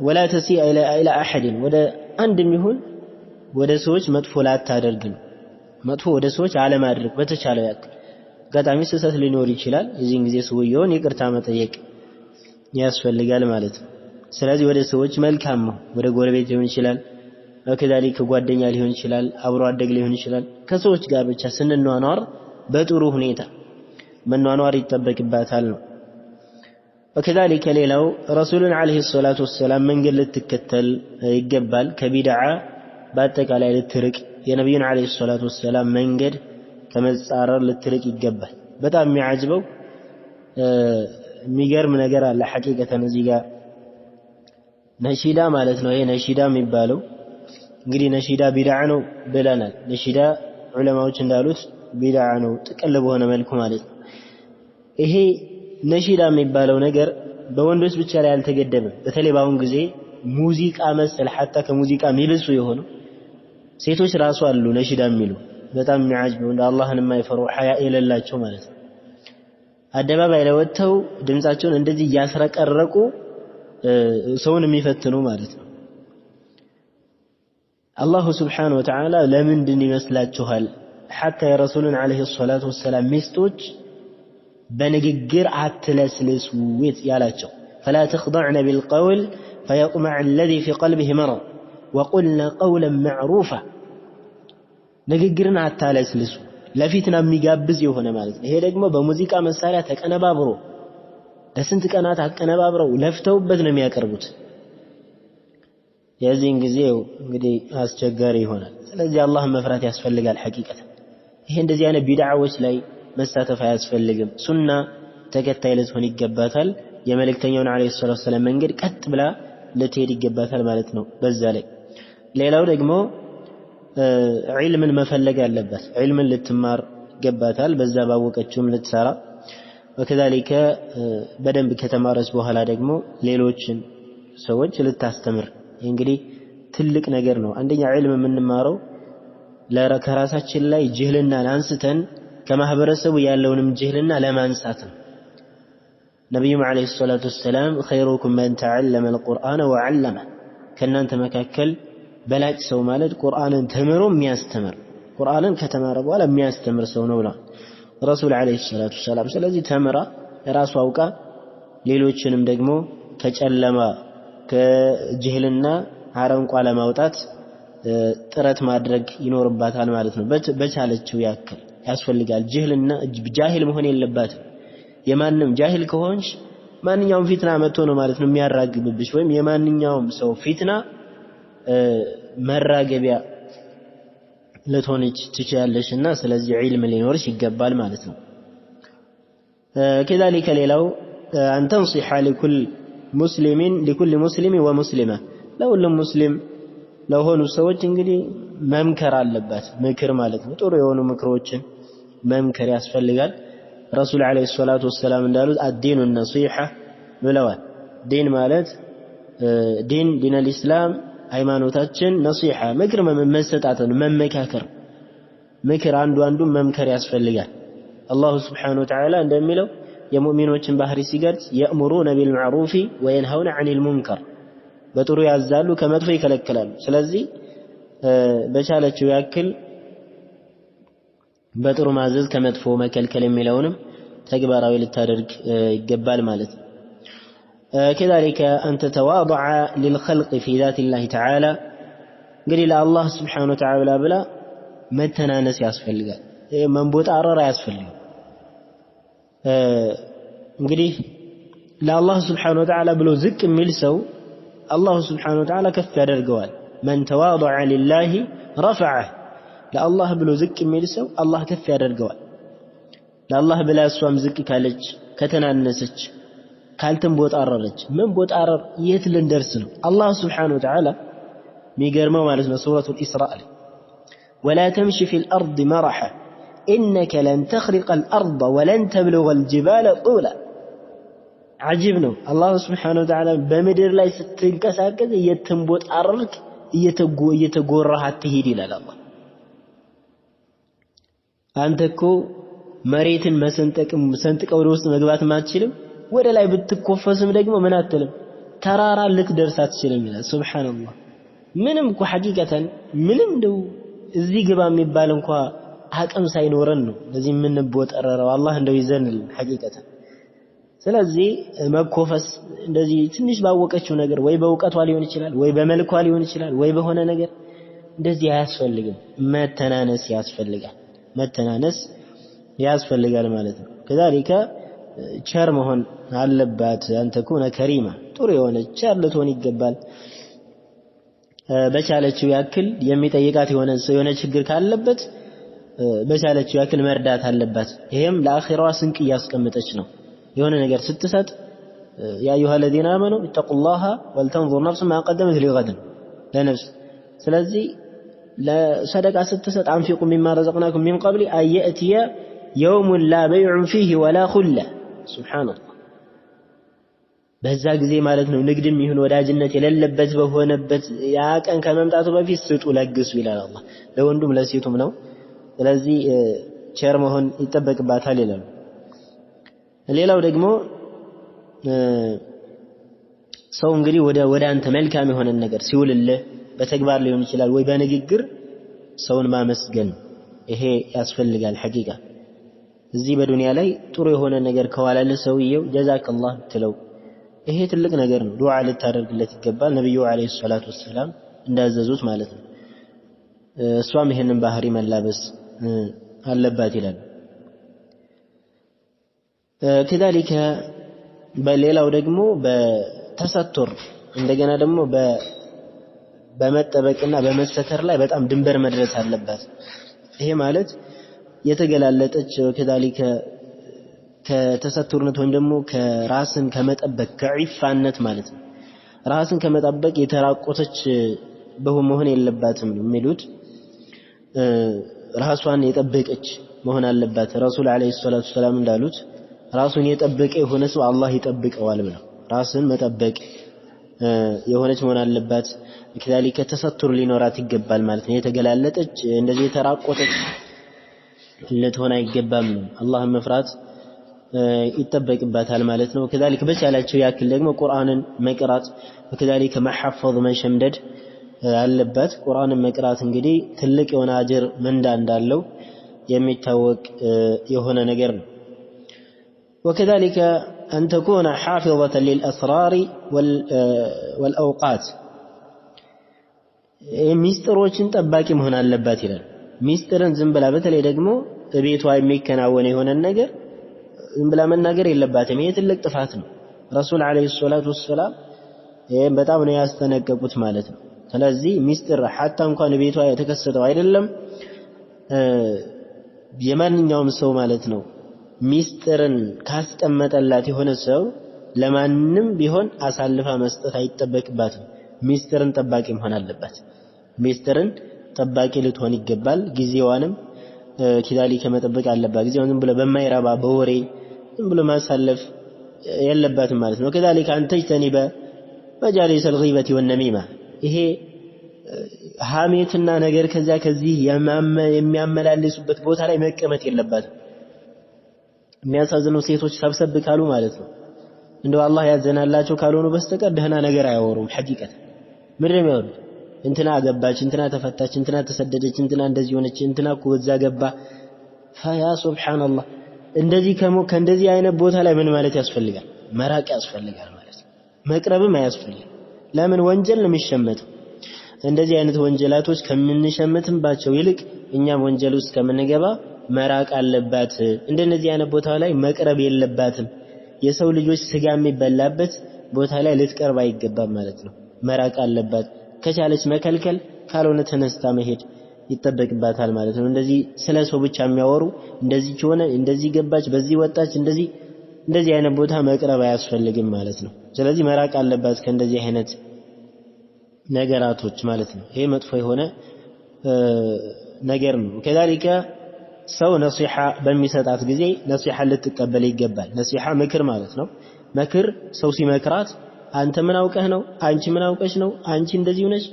ولا تسيء الى احد ወደ አንድም ይሁን ወደ ሰዎች መጥፎ ላታደርግ መጥፎ ወደ ሰዎች አለማድረግ በተቻለው ያክል ጋጣሚ ስህተት ሊኖር ይችላል እዚህን ጊዜ ሰውየውን ይቅርታ መጠየቅ ያስፈልጋል ማለት ነው ስለዚህ ወደ ሰዎች መልካም ነው ወደ ጎረቤት ሊሆን ይችላል ከذلك ጓደኛ ሊሆን ይችላል አብሮ አደግ ሊሆን ይችላል ከሰዎች ጋር ብቻ ስንኗኗር በጥሩ ሁኔታ መኗኗር ይተበቅባታል ነው وكذلك ሌላው ረሱሉን አለይሂ ሰላቱ ወሰለም መንገድ ልትከተል ይገባል ከቢድዓ በአጠቃላይ ልትርቅ የነብዩን አለይሂ ሰላቱ ወሰለም መንገድ ከመጻረር ልትርቅ ይገባል በጣም የሚያጅበው የሚገርም ነገር አለ ሐቂቀተን እዚህ ጋር ነሺዳ ማለት ነው ይሄ ነሺዳ የሚባለው እንግዲህ ነሺዳ ቢድዓ ነው ብለናል ነሺዳ ዑለማዎች እንዳሉት ቢድዓ ነው ጥቅል በሆነ መልኩ ማለት ነው ይሄ ነሺዳ የሚባለው ነገር በወንዶች ብቻ ላይ አልተገደበም በተለይ ባሁን ጊዜ ሙዚቃ መሰል hatta ከሙዚቃ የሚብሱ የሆኑ ሴቶች ራሱ አሉ ነሺዳ የሚሉ በጣም የሚያጅበው እንደ አላህን የማይፈሩ ሐያ የሌላቸው ማለት ነው አደባባይ ላይ ወጥተው ድምጻቸውን እንደዚህ ያስረቀረቁ ሰውን የሚፈትኑ ማለት ነው አላሁ Subhanahu Wa Ta'ala ለምንድን ይመስላችኋል hatta የረሱሉን አለይሂ ሰላቱ ወሰለም ሚስቶች በንግግር አትለስልሱት ያላቸው فلا تخضعن بالقول فيطمع الذي في قلبه مرض وقلنا قولا معروفا ንግግርን አታለስልሱ ለፊትና የሚጋብዝ የሆነ ማለት ነው። ይሄ ደግሞ በሙዚቃ መሳሪያ ተቀነባብሮ ለስንት ቀናት አቀነባብረው ለፍተውበት ነው የሚያቀርቡት። የዚህን ጊዜው እንግዲህ አስቸጋሪ ይሆናል። ስለዚህ አላህን መፍራት ያስፈልጋል። ሐቂቀት ይሄ እንደዚህ አይነት ቢድዓዎች ላይ መሳተፍ አያስፈልግም። ሱና ተከታይ ልትሆን ይገባታል። የመልእክተኛውን አለይሂ ሰላቱ ወሰለም መንገድ ቀጥ ብላ ልትሄድ ይገባታል ማለት ነው። በዛ ላይ ሌላው ደግሞ ዒልምን መፈለግ አለባት። ዒልምን ልትማር ይገባታል። በዛ ባወቀችውም ልትሰራ ወከዛሊከ በደንብ ከተማረች በኋላ ደግሞ ሌሎችን ሰዎች ልታስተምር። እንግዲህ ትልቅ ነገር ነው። አንደኛ ዒልም የምንማረው ከራሳችን ላይ ጅህልናን አንስተን ከማህበረሰቡ ያለውንም ጅህልና ለማንሳት ነው። ነብዩም አለይሂ ሰላቱ ወሰላም ኸይሩኩም መን ተዓለመ አልቁርአነ ወዐለመ ከእናንተ መካከል በላጭ ሰው ማለት ቁርአንን ተምሮ የሚያስተምር ቁርአንን ከተማረ በኋላ የሚያስተምር ሰው ነው ብለዋል ረሱል አለይሂ ሰላቱ ወሰላም። ስለዚህ ተምራ ራሱ አውቃ ሌሎችንም ደግሞ ከጨለማ ከጅህልና አረንቋ ለማውጣት ጥረት ማድረግ ይኖርባታል ማለት ነው። በቻለችው ያክል ያስፈልጋል። ጅህልና ጃሂል መሆን የለባትም። የማንም ጃሂል ከሆንሽ ማንኛውም ፊትና መጥቶ ነው ማለት ነው የሚያራግብብሽ፣ ወይም የማንኛውም ሰው ፊትና መራገቢያ ልትሆንች ትችያለሽና ስለዚህ ዒልም ሊኖርሽ ይገባል ማለት ነው። كذلك ሌላው أن تنصح لكل مسلم ومسلمة ለሁሉም ሙስሊም ለሆኑ ሰዎች እንግዲህ መምከር አለባት። ምክር ማለት ነው ጥሩ የሆኑ ምክሮችን መምከር ያስፈልጋል። ረሱል አለይሂ ሰላቱ ወሰላም እንዳሉት አዲኑ ነሲሐ ብለዋል። ዲን ማለት ዲነል ኢስላም ሃይማኖታችን ነሲሐ ምክር መሰጣት ነው፣ መመካከር ምክር አንዱ መምከር ያስፈልጋል። አላሁ ሱብሓነሁ ወተዓላ እንደሚለው የሙእሚኖችን ባህሪ ሲገልጽ የእምሩነ ቢልማዕሩፊ ወየንሀውነ ዐኒል ሙንከር በጥሩ ያዛሉ ከመጥፎ ይከለክላሉ። ስለዚህ በቻለችው ያክል በጥሩ ማዘዝ ከመጥፎ መከልከል የሚለውንም ተግባራዊ ልታደርግ ይገባል ማለት ነው። كذلك أن تتواضع للخلق في ذات الله تعالى እንግዲህ ለአላህ ስብሓነሁ ወተዓላ ብላ መተናነስ ያስፈልጋል። መንቦጣረር ያስፈልጋል። እንግዲህ ለአላህ ስብሓነሁ ወተዓላ ብሎ ዝቅ የሚል ሰው አላሁ ስብሓነሁ ወተዓላ ከፍ ያደርገዋል። መን ተዋضዐ ሊላሂ ረፈዐህ ለአላህ ብሎ ዝቅ የሚል ሰው አላህ ከፍ ያደርገዋል። ለአላህ ብላ እሷም ዝቅ ካለች ከተናነሰች ካልተንቦጣረረች መንቦጣረር የት ልንደርስ ነው? አላህ ስብሓነሁ ወተዓላ የሚገርመው ማለት ነው ሱረቱል ኢስራእ ላይ ወላ ተምሺ ፊል አርድ መረሐ ኢነከ ለን ተኽሪቀል አርደ ወለን ተብሉገል ጅባለ ጡላ። ዓጂብ ነው። አላህ ስብሓነሁ ወተዓላ በምድር ላይ ስትንቀሳቀስ እየተንቦጣረርክ እየተጎራህ አትሂድ ይላል አላህ። አንተ እኮ መሬትን ሰንጥቀ ወደ ውስጥ መግባት ማትችልም፣ ወደ ላይ ብትኮፈስም ደግሞ ምን አትልም ተራራ ልትደርስ አትችልም ይላል። ሱብሃንአላህ ምንም እኮ ሐቂቀተን ምንም እንደው እዚህ ግባ የሚባል እንኳን አቅም ሳይኖረን ነው ለዚህ የምንቦጠረረው። አላህ እንደው ይዘንል ሐቂቀተን። ስለዚህ መኮፈስ እንደዚህ ትንሽ ባወቀችው ነገር ወይ በእውቀቷ ሊሆን ይችላል፣ ወይ በመልኳ ሊሆን ይችላል፣ ወይ በሆነ ነገር እንደዚህ አያስፈልግም። መተናነስ ያስፈልጋል። መተናነስ ያስፈልጋል ማለት ነው። ከዛሊከ ቸር መሆን አለባት። አንተ ኩነ ከሪማ ጥሩ የሆነ ቸር ልትሆን ይገባል። በቻለችው ያክል የሚጠይቃት የሆነ ችግር ካለበት በቻለችው ያክል መርዳት አለባት። ይሄም ለአኺራዋ ስንቅ እያስቀመጠች ነው። የሆነ ነገር ስትሰጥ ያ አዩሃ الذين آمنوا اتقوا الله ولتنظر نفس ما قدمت لغد ለነፍስ። ስለዚህ ለሰደቃ ስትሰጥ አንፊቁ مما رزقناكم من قبل أن يأتي يوم لا بيع فيه ولا خلة ሱብሃንአላህ። በዛ ጊዜ ማለት ነው ንግድም ይሁን ወዳጅነት የሌለበት በሆነበት ያ ቀን ከመምጣቱ በፊት ስጡ ለግሱ ይላል አላህ። ለወንዱም ለሴቱም ነው። ስለዚህ ቸር መሆን ይጠበቅባታል ይላል። ሌላው ደግሞ ሰው እንግዲህ ወደ አንተ መልካም የሆነ ነገር ሲውልልህ በተግባር ሊሆን ይችላል ወይ በንግግር ሰውን ማመስገን ይሄ ያስፈልጋል ሐቂቃ። እዚህ በዱንያ ላይ ጥሩ የሆነ ነገር ከዋላለ ሰውየው ጀዛከላህ ትለው ይሄ ትልቅ ነገር ነው ዱዓ ልታደርግለት ይገባል ነብዩ አለይሂ ሰላቱ ወሰለም እንዳዘዙት ማለት ነው እሷም ይሄንን ባህሪ መላበስ አለባት ይላል كذلك በሌላው ደግሞ በተሰጥር እንደገና ደግሞ በመጠበቅና በመሰተር ላይ በጣም ድንበር መድረስ አለባት ይሄ ማለት የተገላለጠች كذلك ከተሰጥርነት ወይም ደግሞ ከራስን ከመጠበቅ ከዒፋነት ማለት ነው ራስን ከመጠበቅ የተራቆተች በመሆን የለባትም የሚሉት ራሷን የጠበቀች መሆን አለባት ረሱል አለይሂ ሰላቱ ሰላም እንዳሉት ራሱን የጠበቀ የሆነ ሰው አላህ ይጠብቀዋል ብለው ራስን መጠበቅ የሆነች መሆን አለባት كذلك ተሰጥር ሊኖራት ይገባል ማለት ነው የተገላለጠች እንደዚህ የተራቆተች ልትሆን አይገባም አላህን መፍራት ይጠበቅባታል ማለት ነው كذلك በቻላቸው ያክል ደግሞ ቁርአንን መቅራት وكذلك መሐፈዝ መሸምደድ አለባት ቁርአንን መቅራት እንግዲህ ትልቅ የሆነ አጅር ምንዳ እንዳለው የሚታወቅ የሆነ ነገር ነው وكذلك أن تكون حافظة للأسرار والأوقات ሚስጥሮችን ጠባቂ መሆን አለባት ይላል ሚስጥርን ዝም ብላ በተለይ ደግሞ ቤቷ የሚከናወን የሆነ ነገር ዝም ብላ መናገር የለባትም ይሄ ትልቅ ጥፋት ነው ረሱል አለይሂ ሰላቱ ወሰለም ይሄን በጣም ነው ያስጠነቀቁት ማለት ነው ስለዚህ ሚስጥር حتى እንኳን ቤቷ የተከሰተው አይደለም የማንኛውም ሰው ማለት ነው ሚስጥርን ካስቀመጠላት የሆነ ሰው ለማንም ቢሆን አሳልፋ መስጠት አይጠበቅባትም ሚስጥርን ጠባቂ መሆን አለባት ሚስጥርን ጠባቂ ልትሆን ይገባል ጊዜዋንም كذلك መጠበቅ አለባት ጊዜውን ዝም ብሎ በማይረባ በወሬ ዝም ብሎ ማሳለፍ የለባትም ማለት ነው كذلك أن تجتنب مجالس الغيبة والنميمة ይሄ ሐሜትና ነገር ከዚህ የሚያመላልሱበት ቦታ ላይ መቀመጥ የለባትም የሚያሳዝኑ ሴቶች ሰብሰብ ካሉ ማለት ነው እንደው አላህ ያዘናላቸው ካልሆኑ በስተቀር ደህና ነገር አያወሩም ሐቂቀት ምንም ያወሩ እንትና አገባች እንትና ተፈታች እንትና ተሰደደች እንትና እንደዚህ ሆነች እንትና እኮ ወዛ ገባ ፈያ ሱብሃንአላህ እንደዚህ ከእንደዚህ አይነት ቦታ ላይ ምን ማለት ያስፈልጋል መራቅ ያስፈልጋል ማለት ነው መቅረብም አያስፈልግም ለምን ወንጀል ነው የሚሸመተው እንደዚህ አይነት ወንጀላቶች ከምንሸምትባቸው ይልቅ እኛም ወንጀል ውስጥ ከምንገባ መራቅ አለባት እንደነዚህ አይነት ቦታ ላይ መቅረብ የለባትም የሰው ልጆች ስጋ የሚበላበት ቦታ ላይ ልትቀርብ አይገባም ማለት ነው መራቅ አለባት ከቻለች መከልከል ካልሆነ ተነስታ መሄድ ይጠበቅባታል ማለት ነው እንደዚህ ስለ ሰው ብቻ የሚያወሩ እንደዚህ ሆነ እንደዚህ ገባች በዚህ ወጣች እንደዚህ አይነት ቦታ መቅረብ አያስፈልግም ማለት ነው ስለዚህ መራቅ አለባት ከእንደዚህ አይነት ነገራቶች ማለት ነው ይሄ መጥፎ የሆነ ነገር ነው كذلك ሰው ነሲሃ በሚሰጣት ጊዜ ነሲሃ ልትቀበል ይገባል ነሲሃ ምክር ማለት ነው ምክር ሰው ሲመክራት አንተ ምን አውቀህ ነው አንቺ ምን አውቀሽ ነው አንቺ እንደዚህ ሆነሽ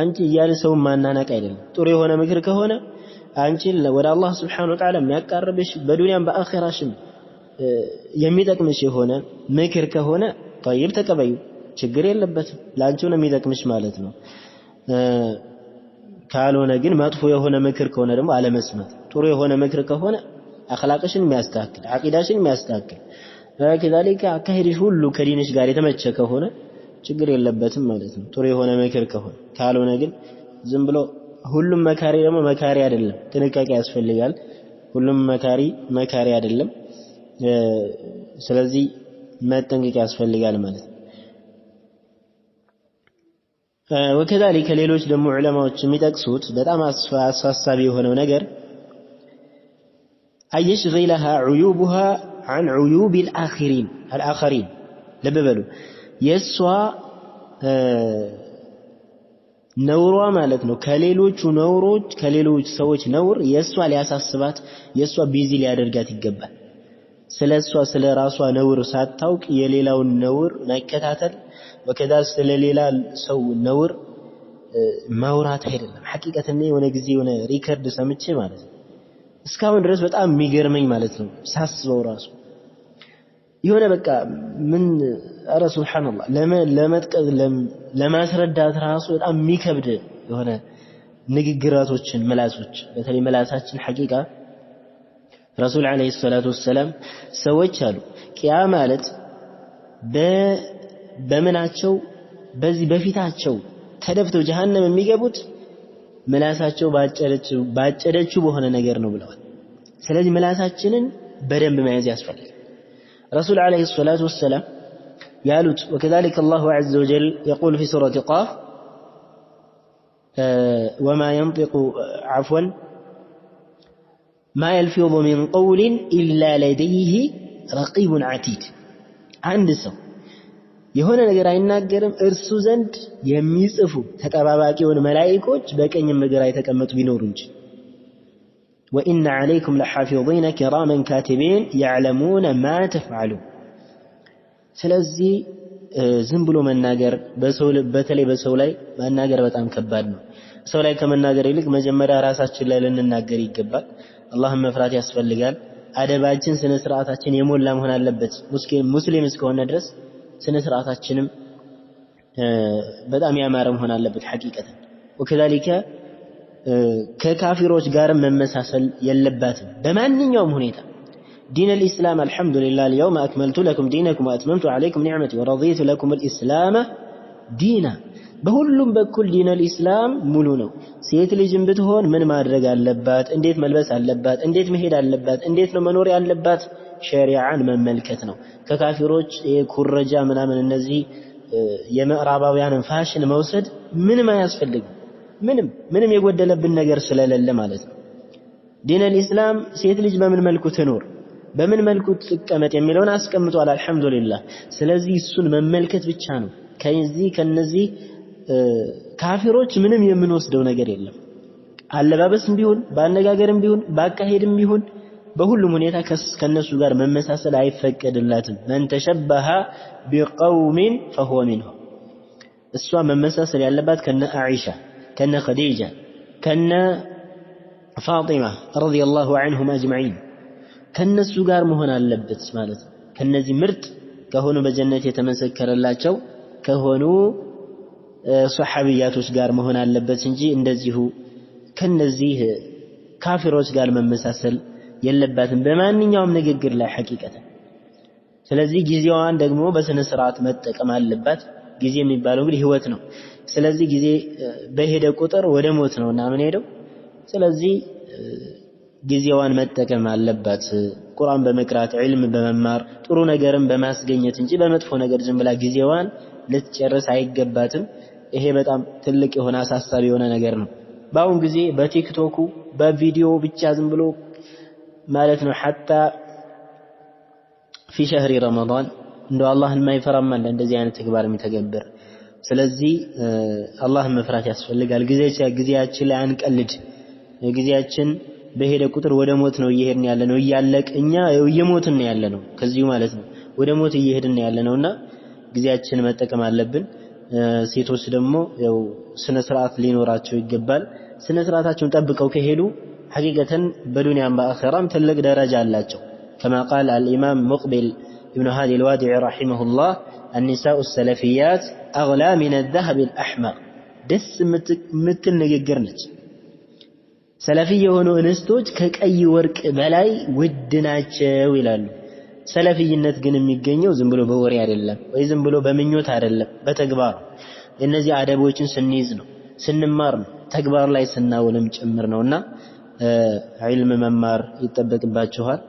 አንቺ እያለ ሰው ማናናቅ አይደለም ጥሩ የሆነ ምክር ከሆነ አንቺ ወደ አላህ Subhanahu Wa Ta'ala የሚያቀርብሽ በዱንያም በአኺራሽም የሚጠቅምሽ የሆነ ምክር ከሆነ طيب ተቀበዩ ችግር የለበትም ላንቺው ነው የሚጠቅምሽ ማለት ነው ካልሆነ ግን መጥፎ የሆነ ምክር ከሆነ ደግሞ አለመስማት ጥሩ የሆነ ምክር ከሆነ አኽላቅሽን የሚያስተካክል አቂዳሽን የሚያስተካክል كذلك አካሄድሽ ሁሉ ከዲንሽ ጋር የተመቸ ከሆነ ችግር የለበትም ማለት ነው ጥሩ የሆነ ምክር ከሆነ ካልሆነ ግን ዝም ብሎ ሁሉም መካሪ ደግሞ መካሪ አይደለም ጥንቃቄ ያስፈልጋል ሁሉም መካሪ አይደለም ስለዚህ መጠንቀቅ ያስፈልጋል ማለት ነው وكذلك ሌሎች ደግሞ ዑለማዎች የሚጠቅሱት በጣም አሳሳቢ የሆነው ነገር أيشغلها عيوبها عن عيوب الآخرين ለበበሉ የሷ ነውሯ ማለት ነው ከሌሎቹ ነውሮች ከሌሎች ሰዎች ነውር የሷ ሊያሳስባት የሷ ቢዚ ሊያደርጋት ይገባል ስለሷ ስለራሷ ነውር ሳታውቅ የሌላውን ነውር መከታተል ወከዛ ስለሌላ ሰው ነውር ማውራት አይደለም ሐቂቀተኛ የሆነ ጊዜ የሆነ ሪከርድ ሰምቼ ማለት ነው እስካሁን ድረስ በጣም የሚገርመኝ ማለት ነው ሳስበው ራሱ የሆነ በቃ ምን አረ ሱብሃንአላህ ለመጥቀዝ ለማስረዳት ራሱ በጣም የሚከብድ የሆነ ንግግራቶችን ምላሶች በተለይ ምላሳችን ሐቂቃ ረሱል ዓለይሂ ሰላቱ ወሰላም ሰዎች አሉ ቂያ ማለት በምናቸው በዚህ በፊታቸው ተደፍተው ጀሃነም የሚገቡት ምላሳቸው ባጨደችው በሆነ ነገር ነው ብለዋል። ስለዚህ ምላሳችንን በደንብ መያዝ ያስፈልጋል። ረሱል ዓለይሂ ሰላቱ ወሰላም ያሉት وكذلك الله عز وجل يقول في سورة قاف وما ينطق عفوا ما يلفظ من قول إلا لديه رقيب عتيد عند ሰው የሆነ ነገር አይናገርም እርሱ ዘንድ የሚጽፉ ተጠባባቂውን መላእክቶች በቀኝም ግራ የተቀመጡ ቢኖሩ እንጂ وإن عليكم لحافظين كراما كاتبين يعلمون ما تفعلون ስለዚህ ዝም ብሎ መናገር በተለይ በሰው ላይ መናገር በጣም ከባድ ነው። ሰው ላይ ከመናገር ይልቅ መጀመሪያ ራሳችን ላይ ልንናገር ይገባል። አላህን መፍራት ያስፈልጋል። አደባችን ስነ ስርዓታችን የሞላ መሆን አለበት። ሙስሊም እስከሆነ ድረስ ስነ ስርዓታችንም በጣም ያማረ መሆን አለበት ሐቂቀተን وكذلك ከካፊሮች ጋር መመሳሰል የለባትም በማንኛውም ሁኔታ دين الإسلام الحمد لله اليوم أكملت لكم دينكم وأتممت عليكم نعمتي ورضيت لكم الإسلام دينا በሁሉም በኩል ዲን الإسلام ሙሉ ነው። ሴት ልጅም ብትሆን ምን ማድረግ አለባት፣ እንዴት መልበስ አለባት፣ እንዴት መሄድ አለባት፣ እንዴት ነው መኖር ያለባት ሸሪዓን መመልከት ነው። ከካፊሮች የኩረጃ ምናምን እነዚህ የምዕራባውያንን ፋሽን መውሰድ ምንም አያስፈልግም። ምንም የጎደለብን ነገር ስለሌለ ማለት ነው። ዲን الإسلام ሴት ልጅ በምን መልኩ ትኖር በምን መልኩ ትቀመጥ የሚለውን አስቀምጧል አልহামዱሊላህ። ስለዚህ እሱን መመልከት ብቻ ነው። ከነዚህ ካፊሮች ምንም የምንወስደው ነገር የለም። አለባበስም ቢሆን ባነጋገርም ቢሆን ባካሄድም ቢሆን በሁሉም ሁኔታ ከነሱ ጋር መመሳሰል አይፈቀድላትም። መን ተሸበሀ ቢቀውሚን فهو منهم እሷ መመሳሰል ያለባት ከነ አኢሻ ከነ ኸዲጃ ከነ ፋጢማ ረዲየላሁ ዐንሁም አጅመዒን ከነሱ ጋር መሆን አለበት ማለት ነው። ከነዚህ ምርጥ ከሆኑ በጀነት የተመሰከረላቸው ከሆኑ ሱሐቢያቶች ጋር መሆን አለበት እንጂ እንደዚሁ ከነዚህ ካፊሮች ጋር መመሳሰል የለባትም በማንኛውም ንግግር ላይ ሐቂቀተን። ስለዚህ ጊዜዋን ደግሞ በስነ ስርዓት መጠቀም አለባት። ጊዜ የሚባለው እንግዲህ ህይወት ነው። ስለዚህ ጊዜ በሄደ ቁጥር ወደ ሞት ነውና ምን ሄደው ስለዚህ ጊዜዋን መጠቀም አለባት። ቁርአን በመቅራት ዒልም በመማር ጥሩ ነገርን በማስገኘት እንጂ በመጥፎ ነገር ዝም ብላ ጊዜዋን ልትጨርስ አይገባትም። ይሄ በጣም ትልቅ የሆነ አሳሳቢ የሆነ ነገር ነው። በአሁን ጊዜ በቲክቶኩ በቪዲዮ ብቻ ዝም ብሎ ማለት ነው حتى في شهر رمضان እንደው አላህን ማይፈራም አለ እንደዚህ አይነት ተግባር የሚተገብር። ስለዚህ አላህን መፍራት ያስፈልጋል። ጊዜያችን ላይ አንቀልድ። ጊዜያችን በሄደ ቁጥር ወደ ሞት ነው እየሄድን ያለነው እያለቅ እኛ እየሞትን ነው ያለነው ከዚሁ ማለት ነው ወደ ሞት እየሄድን ያለነውና ጊዜያችን መጠቀም አለብን። ሴቶች ደግሞ ያው ስነ ስርዓት ሊኖራቸው ይገባል። ስነ ስርዓታቸውን ጠብቀው ከሄዱ ሐቂቀተን በዱንያም በአኺራም ትልቅ ደረጃ አላቸው። كما قال الإمام مقبل ابن هادي الوادعي رحمه الله النساء السلفيات أغلى من الذهب الأحمر دس مثل ንግግር ነች። ሰለፊ የሆኑ እንስቶች ከቀይ ወርቅ በላይ ውድ ናቸው ይላሉ። ሰለፊይነት ግን የሚገኘው ዝም ብሎ በወሬ አይደለም ወይ ዝም ብሎ በምኞት አይደለም በተግባር እነዚህ አደቦችን ስንይዝ ነው ስንማር ነው ተግባር ላይ ስናውልም ጭምር ነውና ዒልም መማር ይጠበቅባችኋል።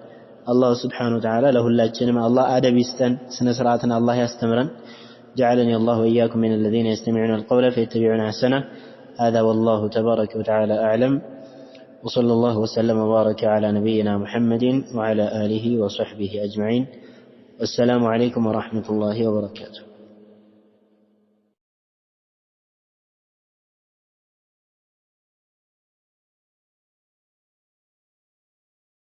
አላህ Subhanahu Wa Ta'ala ለሁላችንም አላህ አደብ ይስጠን ስነ ስርዓትን አላህ ያስተምረን። جعلني الله وإياكم من الذين يستمعون القول فيتبعون أحسنه. هذا والله تبارك وتعالى أعلم وصلى الله وسلم وبارك على نبينا محمد وعلى آله وصحبه أجمعين. والسلام عليكم ورحمة الله وبركاته.